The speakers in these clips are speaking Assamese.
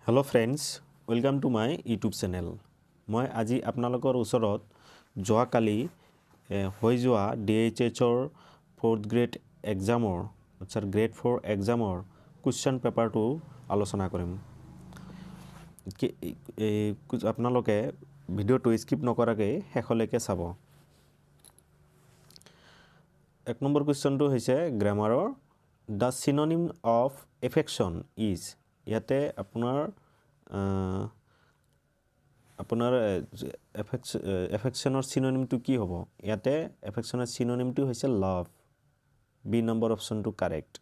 Hello friends, welcome to my YouTube channel. মই আজি আপোনালোকৰ ওচৰত যোৱাকালি হৈ যোৱা DHSৰ 4th grade এক্সামৰ গ্ৰেড 4 এক্সামৰ কুৱেশ্যন পেপাৰটো আলোচনা কৰিম। আপোনালোকে ভিডিঅ'টো স্কিপ নকৰাকৈ শেষলৈকে চাব। এক নম্বৰ কুৱেশ্যনটো হৈছে গ্ৰামাৰৰ দ্য চিনোনিম অফ এফেকশ্যন ইজ ইয়াতে আপোনাৰ এফেকশ্যনৰ চিনোনিমটো কি হ'ব ইয়াতে এফেকশ্যনৰ চিনোনিমটো হৈছে লাভ বি নম্বৰ অপশ্যনটো correct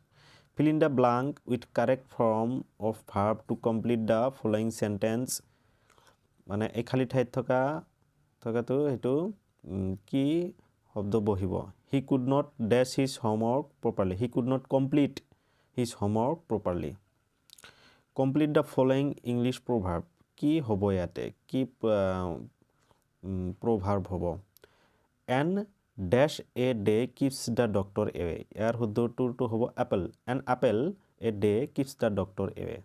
fill in the blank with correct form of verb to complete the following sentence মানে এই খালি ঠাইত থকাটো হেতু কি শব্দ বহিব he could not dash his homework properly he could not complete his homework properly complete the following English proverb কি হ'ব ইয়াতে কি proverb হ'ব and dash a day keeps the doctor away ইয়াৰ শুদ্ধটো হ'ব apple an apple a day keeps the doctor away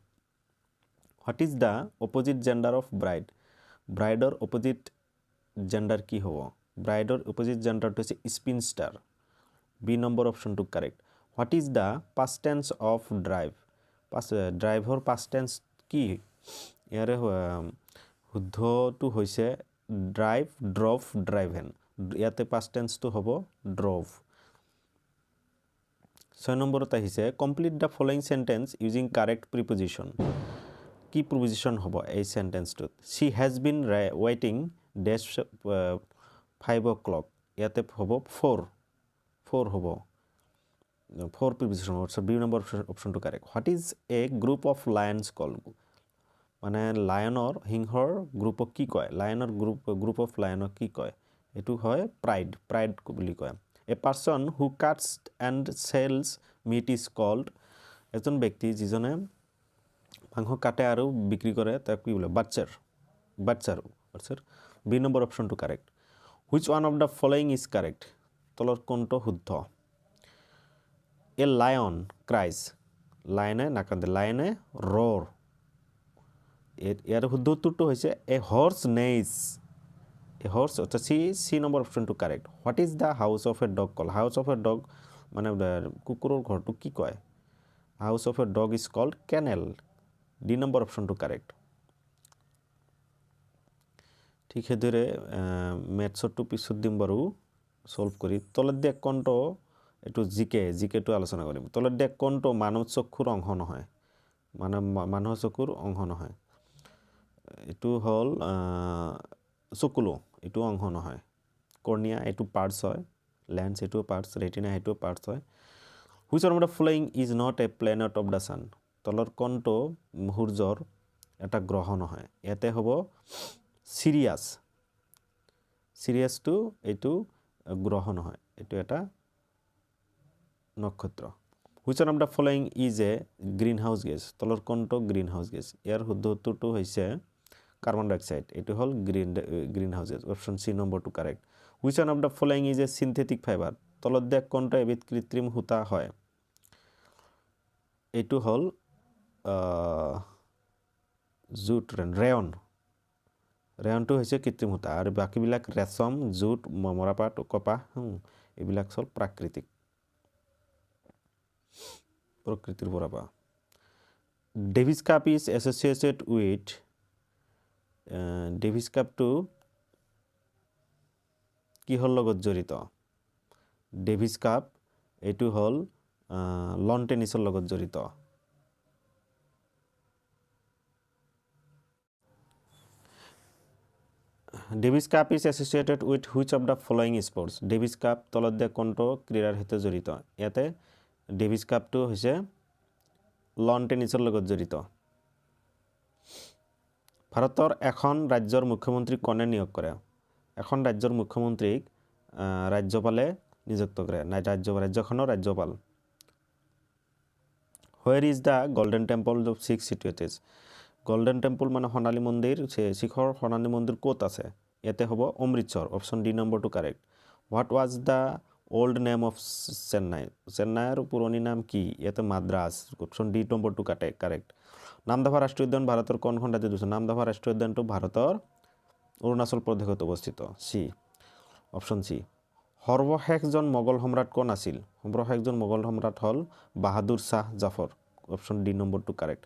what is the opposite gender of bride brideৰ opposite gender কি হ'ব brideৰ opposite gender টো হৈছে spinster b number option to correct what is the past tense of drive driveৰ past tense কি ইয়াৰে শুদ্ধটো হৈছে drive drove driven ইয়াতে past tense টো হ'ব drove 6 নম্বৰত আহিছে complete the following sentence using correct preposition কি preposition হ'ব এই সেন্টেন্সটোত she has been waiting dash 5 o'clock ইয়াতে হ'ব 4 হ'ব 4 preposition also b number option to correct what is a group of lions called মানে লায়নৰ সিংহৰ গ্ৰুপক কি কয় লায়নৰ গ্ৰুপ অফ লায়নক কি কয় এটো হয় প্ৰাইড বুলি কয় a person who cuts and sells meat is called এজন ব্যক্তি যিজনে মাংস কাটে আৰু বিক্ৰী কৰে তাক কি বোলে বাটচাৰ b নম্বৰ অপশ্যন টু correct which one of the following is correct তলৰ কোনটো শুদ্ধ a lion cries লায়নে নাকান্দে লায়নে roar ইয়াৰ শুদ্ধ উত্তৰটো হৈছে a horse neighs a horse অৰ্থাৎ সি নম্বৰ অপশ্যন টু correct what is the house of a dog called house of a dog মানে কুকুৰৰ ঘৰটো কি কয় house of a dog is called kennel d number option টু কাৰেক্ট ঠিক হেদৰে ম্যাথছটো পিছত দিম বাৰু সলভ কৰি তলত দিয়া কোনটো এটো জিকেটো আলোচনা কৰিম তলত দিয়া কোনটো মানৱ চক্ষুৰ অংশ নহয় মানে মানুহৰ চকুৰ অংশ নহয় এটো হল চকুলো এটো অংশ নহয় কৰ্নিয়া এটো পাৰ্টস হয় লেন্স এটো পাৰ্টস ৰেটিনা এটো পাৰ্টস হয় which one of the following is not a planet of the sun তলৰ কোনটো সূৰ্যৰ এটা গ্ৰহ নহয় ইয়াতে হ'ব সিৰিয়াস টু এটো গ্ৰহ নহয় এটো এটা নক্ষত্ৰ which one of the following is a greenhouse gas তলৰ কোনটো greenhouse gas ইয়াৰ শুদ্ধ উত্তৰটো হৈছে কাৰ্বন ডাই অক্সাইড এটো হল greenhouse gas option C number টু correct which one of the following is a synthetic fiber তলত দিয়া কোনটো এবিধ কৃত্ৰিম সূতা হয় এটো হল জুট ৰেয়নটো হৈছে কৃত্ৰিম সূতা আৰু বাকিবিলাক ৰেশম জুট মৰাপাট কপাহ এইবিলাক সব প্ৰকৃতিৰ পৰা পা Davis Cup is associated with Davis কাপটো কি হল লগত জড়িত ডেভিস কাপ এটো হল লন টেনিসৰ লগত জড়িত Davis Cup is associated with which of the following sports Davis Cup তলত দিয়া কোনটো ক্ৰীড়াৰ সৈতে জড়িত ইয়াতে ডেভিস কাপটো হৈছে লন টেনিসৰ লগত জড়িত ভাৰতৰ এখন ৰাজ্যৰ মুখ্যমন্ত্ৰী কোনে নিয়োগ কৰে এখন ৰাজ্যৰ মুখ্যমন্ত্ৰীক ৰাজ্যপালে নিযুক্ত কৰে ৰাজ্যখনৰ ৰাজ্যপাল where is the golden temple of six situated golden temple মানে সোণালী মন্দিৰ শিখৰ সোণালী মন্দিৰ ক'ত আছে ইয়াতে হ'ব অমৃতসৰ অপশ্যন ডি নম্বৰ টু correct what was the old name of চেন্নাইৰ পুৰণি নাম কি ইয়াতে মাদ্ৰাজ অপশ্যন ডি নম্বৰ টু কাৰেক্ট নামদফা ৰাষ্ট্ৰীয় উদ্যান ভাৰতৰ কোনখন ৰাজ্যত অৱস্থিত নামদফা ৰাষ্ট্ৰীয় উদ্যানটো ভাৰতৰ অৰুণাচল প্ৰদেশত অৱস্থিত সি অপশ্যন সি সৰ্বশেষজন মোগল সম্ৰাট কোন আছিল সৰ্বশেষজন মোগল সম্ৰাট হ'ল বাহাদুৰ শাহ জাফৰ অপশ্যন ডি নম্বৰটো correct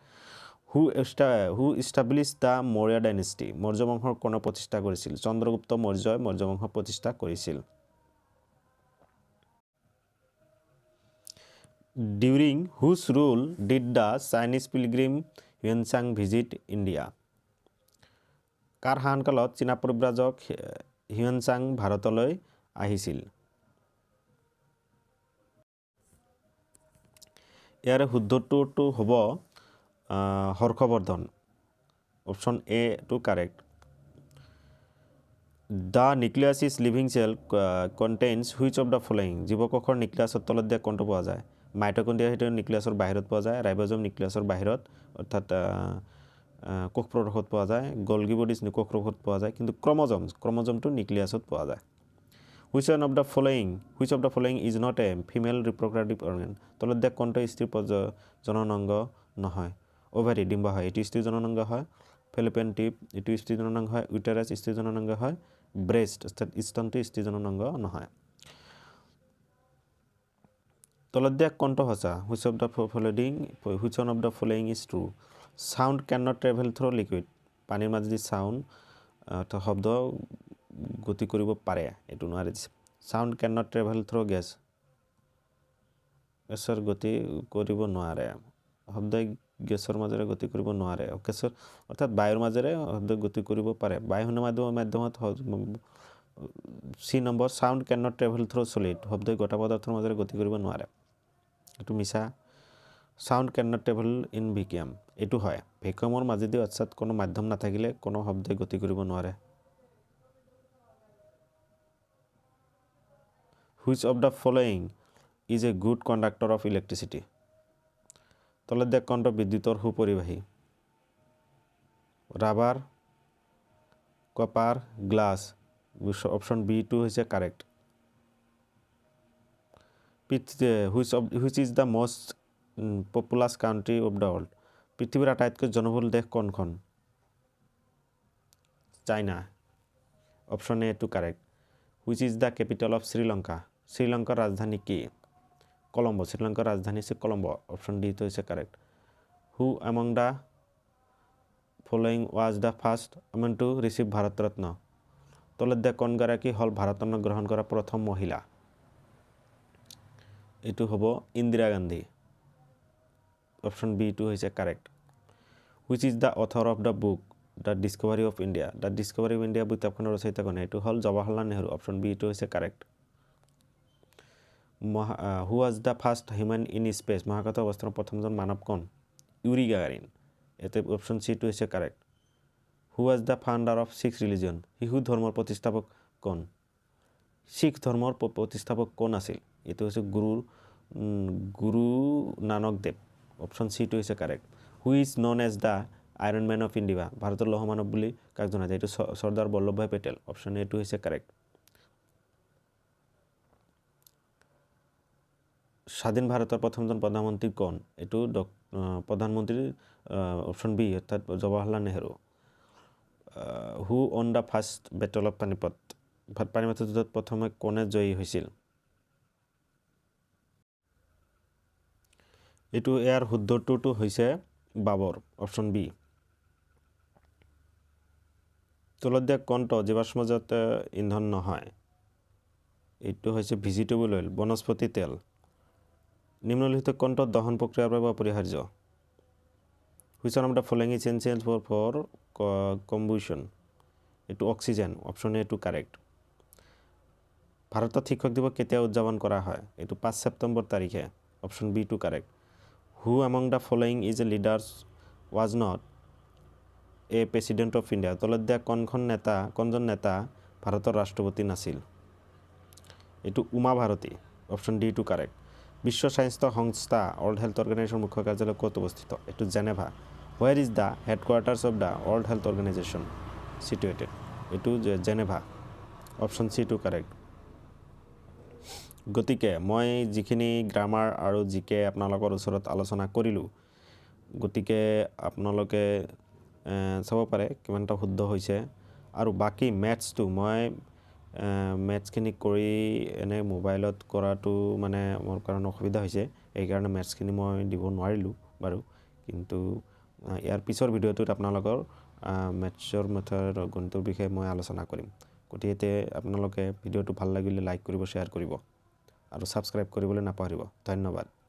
who establish the Maurya dynasty Maurya বংশৰ কোনে প্ৰতিষ্ঠা কৰিছিল চন্দ্ৰগুপ্ত মৌৰ্যই মৌৰ্য বংশ প্ৰতিষ্ঠা কৰিছিল during whose rule did the Chinese pilgrim Hiuen Tsang visit India কাৰ শাসনকালত চীনা পৰিব্ৰাজক হিউয়েনচাং ভাৰতলৈ আহিছিল ইয়াৰে শুদ্ধটো হ'ব হৰ্ষবৰ্ধন অপশ্যন এ টু correct the nucleus is living cell contains which of the following জীৱকোষৰ নিউক্লিয়াছৰ তলত দিয়া কোনটো পোৱা যায় মাইটকণ্ড্ৰিয়া সেইটো নিউক্লিয়াছৰ বাহিৰত পোৱা যায় ৰাইবজম নিউক্লিয়াছৰ বাহিৰত অৰ্থাৎ কোষ প্ৰদেশত পোৱা যায় গলগি বডিজ কোষ প্ৰদেশত পোৱা যায় কিন্তু ক্ৰমজমটো নিউক্লিয়াছত পোৱা যায় which of the following is not a female reproductive organ তলত দিয়া কোনটো স্ত্ৰীৰ জননাংগ নহয় অভাৰী ডিম্ব হয় এইটো স্ত্ৰীৰ জননাংগ হয় ফেলোপিয়ান টিউব এইটো স্ত্ৰীৰ জননাংগ হয় উটেৰাছ স্ত্ৰীৰ জননাংগ হয় ব্ৰেষ্ট অৰ্থাৎ স্তনটো স্ত্ৰীৰ জননাংগ নহয় তলত দিয়া কোনটো সঁচা which of the following is true sound can not travel through liquid পানীৰ মাজেদি সাউণ্ড শব্দ গতি কৰিব পাৰে এইটো নোৱাৰে sound can not travel through গেছৰ গতি কৰিব নোৱাৰে শব্দই গেছৰ মাজেৰে গতি কৰিব নোৱাৰে গেছৰ অৰ্থাৎ বায়ুৰ মাজেৰে শব্দ গতি কৰিব পাৰে বায়ুহীন মাধ্যমত C number sound can not travel through solid শব্দই গোটা পদাৰ্থৰ মাজেৰে গতি কৰিব নোৱাৰে এইটো মিছা sound can not travel in vacuum এইটো হয় ভেকুৱামৰ মাজেদি অৰ্থাৎ কোনো মাধ্যম নাথাকিলে কোনো শব্দই গতি কৰিব নোৱাৰে which of the following is a good conductor of electricity তলত দিয়া কোনটো বিদ্যুতৰ সুপৰিবাহী rubber copper glass option B টু হৈছে correct which is the most populous country of the world পৃথিৱীৰ আটাইতকৈ জনবহুল দেশ কোনখন চাইনা অপশ্যন এ টু correct which is the capital of শ্ৰীলংকাৰ ৰাজধানী কি কলম্বো শ্ৰীলংকাৰ ৰাজধানী হৈছে কলম্বো অপশ্যন ডি টো হৈছে correct who among the following was the first woman to receive Bharat Ratna তলত দিয়া কোনগৰাকী হ'ল ভাৰত ৰত্ন গ্ৰহণ কৰা প্ৰথম মহিলা এইটো হ'ব ইন্দিৰা গান্ধী অপশ্যন বি টু হৈছে correct which is the author of the book the Discovery of India কিতাপখনৰ ৰচয়িতা কোন এইটো হ'ল জৱাহৰলাল নেহৰু অপশ্যন বি টু হৈছে correct who was the first human in space মহাকাশত অৱস্থানৰ প্ৰথমজন মানৱ কোন ইউৰি গাগাৰিন এতে অপশ্যন সি টু হৈছে correct who was the founder of Sikh religion শিশু ধৰ্মৰ প্ৰতিষ্ঠাপক কোন শিখ ধৰ্মৰ প্ৰতিষ্ঠাপক কোন আছিল এইটো হৈছে গুৰু নানক দেৱ অপশ্যন সি টু হৈছে correct who is known as the iron man of India ভাৰতৰ লৌহ মানৱ বুলি কাক জনা যায় এইটো চৰ্দাৰ বল্লভভাই পেটেল অপশ্যন এ টু হৈছে কাৰেক্ট স্বাধীন ভাৰতৰ প্ৰথমজন প্ৰধানমন্ত্ৰী কোন এইটো প্ৰধানমন্ত্ৰী অপশ্যন বি অৰ্থাৎ Jawaharlal Nehru who won the first battle of Panipat পানিপথৰ যুদ্ধত প্ৰথমে কোনে জয়ী হৈছিল এইটো ইয়াৰ শুদ্ধটো হৈছে বাবৰ অপশ্যন বি তলত দিয়া কোনটো জীৱাশ্মজাত ইন্ধন নহয় এইটো হৈছে ভেজিটেবল অইল বনস্পতি তেল নিম্নলিখিত কোনটো দহন প্ৰক্ৰিয়াৰ বাবে অপৰিহাৰ্য which of the following is essential for combustion এইটো অক্সিজেন অপশ্যন এ টু কাৰেক্ট ভাৰতত শিক্ষক দিৱস কেতিয়া উদযাপন কৰা হয় এইটো 5 ছেপ্টেম্বৰ তাৰিখে অপশ্যন বি টু correct who among the following is a leaders was not a president of India তলত দিয়া কোনজন নেতা ভাৰতৰ ৰাষ্ট্ৰপতি নাছিল এইটো উমা ভাৰতী অপশ্যন ডি টু কাৰেক্ট বিশ্ব স্বাস্থ্য সংস্থা ৱৰ্ল্ড হেল্থ অৰ্গেনাইজেশ্যনৰ মুখ্য কাৰ্যালয় ক'ত অৱস্থিত এইটো Geneva where is the headquarters of the world health organisation situated এইটো জেনেভা অপশ্যন চি টু কাৰেক্ট গতিকে মই যিখিনি গ্ৰামাৰ আৰু জিকে আপোনালোকৰ ওচৰত আলোচনা কৰিলোঁ গতিকে আপোনালোকে চাব পাৰে কিমানটা শুদ্ধ হৈছে আৰু বাকি ম্যাথছটো মই ম্যাথছখিনি কৰি এনে মোবাইলত কৰাটো মানে মোৰ কাৰণে অসুবিধা হৈছে এই কাৰণে ম্যাথছখিনি মই দিব নোৱাৰিলোঁ বাৰু কিন্তু ইয়াৰ পিছৰ ভিডিঅ'টোত আপোনালোকৰ ম্যাথছৰ মেথড গণিতৰ বিষয়ে মই আলোচনা কৰিম গতিকে আপোনালোকে ভিডিঅ'টো ভাল লাগিলে লাইক কৰিব শ্বেয়াৰ কৰিব আৰু সাবস্ক্ৰাইব কৰিবলৈ নাপাহৰিব ধন্যবাদ